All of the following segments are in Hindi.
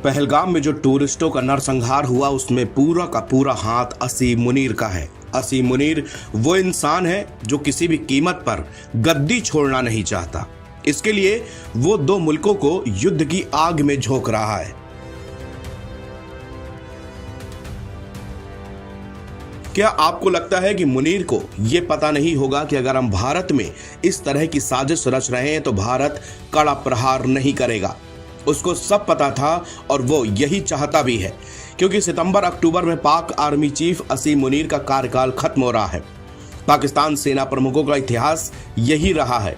पहलगाम में जो टूरिस्टों का नरसंहार हुआ उसमें पूरा का पूरा हाथ असीम मुनीर का है। असीम मुनीर वो इंसान है जो किसी भी कीमत पर गद्दी छोड़ना नहीं चाहता। इसके लिए वो दो मुल्कों को युद्ध की आग में झोंक रहा है। क्या आपको लगता है कि मुनीर को यह पता नहीं होगा कि अगर हम भारत में इस तरह की साजिश रच रहे हैं तो भारत कड़ा प्रहार नहीं करेगा? उसको सब पता था और वो यही चाहता भी है, क्योंकि सितंबर अक्टूबर में पाक आर्मी चीफ असीम मुनीर का कार्यकाल खत्म हो रहा है। पाकिस्तान सेना प्रमुखों का इतिहास यही रहा है।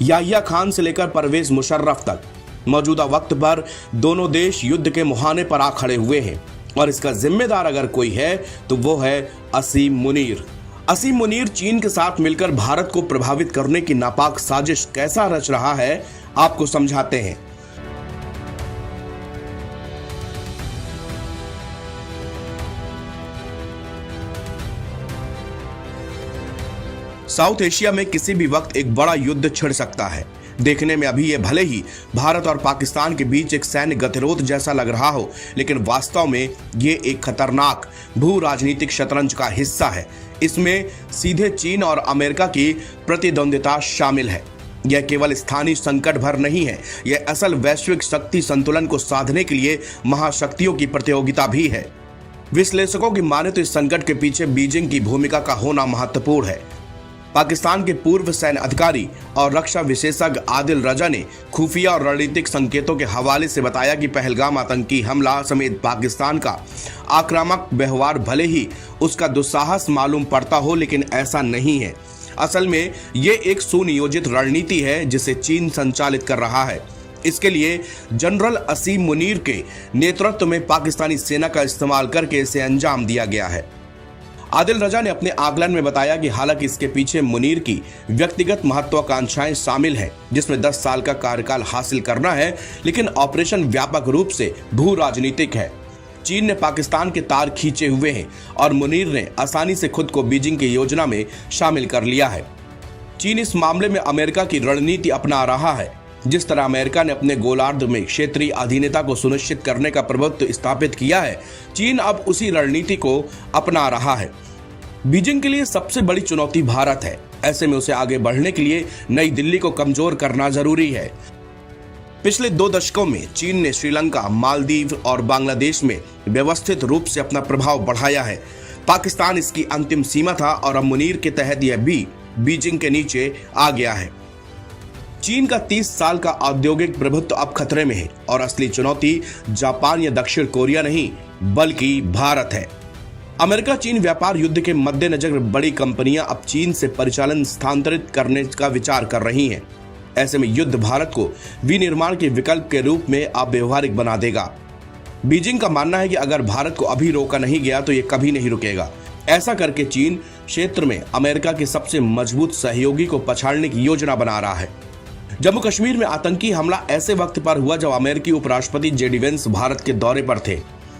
याहिया खान से लेकर परवेज मुशर्रफ तक मौजूदा वक्त पर दोनों देश युद्ध के मुहाने पर आ खड़े हुए हैं और इसका जिम्मेदार अगर कोई है तो वो है असीम मुनीर। असीम मुनीर चीन के साथ मिलकर भारत को प्रभावित करने की नापाक साजिश कैसा रच रहा है, आपको समझाते हैं। साउथ एशिया में किसी भी वक्त एक बड़ा युद्ध छिड़ सकता है। देखने में अभी ये भले ही भारत और पाकिस्तान के बीच एक सैन्य गतिरोध जैसा लग रहा हो, लेकिन वास्तव में ये एक खतरनाक भू राजनीतिक शतरंज का हिस्सा है। इसमें सीधे चीन और अमेरिका की प्रतिद्वंदिता शामिल है। यह केवल स्थानीय संकट भर नहीं है, यह असल वैश्विक शक्ति संतुलन को साधने के लिए महाशक्तियों की प्रतियोगिता भी है। विश्लेषकों की माने तो इस संकट के पीछे बीजिंग की भूमिका का होना महत्वपूर्ण है। पाकिस्तान के पूर्व सैन्य अधिकारी और रक्षा विशेषज्ञ आदिल रजा ने खुफिया और रणनीतिक संकेतों के हवाले से बताया कि पहलगाम आतंकी हमला समेत पाकिस्तान का आक्रामक व्यवहार भले ही उसका दुस्साहस मालूम पड़ता हो, लेकिन ऐसा नहीं है। असल में ये एक सुनियोजित रणनीति है जिसे चीन संचालित कर रहा है। इसके लिए जनरल असीम मुनीर के नेतृत्व में पाकिस्तानी सेना का इस्तेमाल करके इसे अंजाम दिया गया है। आदिल रजा ने अपने आकलन में बताया कि हालांकि इसके पीछे मुनीर की व्यक्तिगत महत्वाकांक्षाएं शामिल हैं, जिसमें 10 साल का कार्यकाल हासिल करना है, लेकिन ऑपरेशन व्यापक रूप से भू राजनीतिक है। चीन ने पाकिस्तान के तार खींचे हुए हैं और मुनीर ने आसानी से खुद को बीजिंग की योजना में शामिल कर लिया है। चीन इस मामले में अमेरिका की रणनीति अपना रहा है। जिस तरह अमेरिका ने अपने गोलार्ध में क्षेत्रीय अधीनता को सुनिश्चित करने का प्रभुत्व स्थापित किया है, चीन अब उसी रणनीति को अपना रहा है। बीजिंग के लिए सबसे बड़ी चुनौती भारत है। ऐसे में उसे आगे बढ़ने के लिए नई दिल्ली को कमजोर करना जरूरी है। पिछले 2 दशकों में चीन ने श्रीलंका, मालदीव और बांग्लादेश में व्यवस्थित रूप से अपना प्रभाव बढ़ाया है। पाकिस्तान इसकी अंतिम सीमा था और अब मुनीर के तहत यह भी बीजिंग के नीचे आ गया है। चीन का 30 साल का औद्योगिक प्रभुत्व अब खतरे में है और असली चुनौती जापान या दक्षिण कोरिया नहीं बल्कि भारत है। अमेरिका चीन व्यापार युद्ध के मद्देनजर बड़ी कंपनियां अब चीन से परिचालन स्थानांतरित करने का विचार कर रही हैं। ऐसे में युद्ध भारत को विनिर्माण के विकल्प के रूप में अव्यवहारिक बना देगा। बीजिंग का मानना है कि अगर भारत को अभी रोका नहीं गया तो ये कभी नहीं रुकेगा। ऐसा करके चीन क्षेत्र में अमेरिका के सबसे मजबूत सहयोगी को पछाड़ने की योजना बना रहा है। जम्मू कश्मीर में आतंकी हमला ऐसे वक्त पर हुआ जब अमेरिकी उपराष्ट्रपति जेडी वेंस भारत के दौरे पर थे।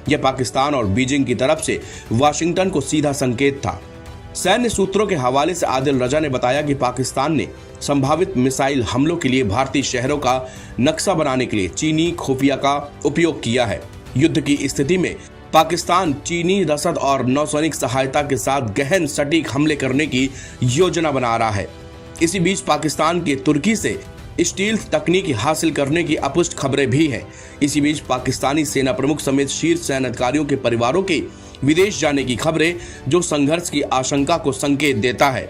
यह पाकिस्तान और बीजिंग की तरफ से वाशिंगटन को सीधा संकेत था। सैन्य सूत्रों के हवाले से आदिल रजा ने बताया कि पाकिस्तान ने संभावित मिसाइल हमलों के लिए भारतीय शहरों का नक्शा बनाने के लिए चीनी खुफिया का उपयोग किया है। युद्ध की स्थिति में पाकिस्तान चीनी रसद और नौसैनिक सहायता के साथ गहन सटीक हमले करने की योजना बना रहा है। इसी बीच पाकिस्तान के तुर्की से स्टील्थ तकनीक हासिल करने की अपुष्ट खबरें भी हैं। इसी बीच पाकिस्तानी सेना प्रमुख समेत शीर्ष सैन्य अधिकारियों के परिवारों के विदेश जाने की खबरें, जो संघर्ष की आशंका को संकेत देता है।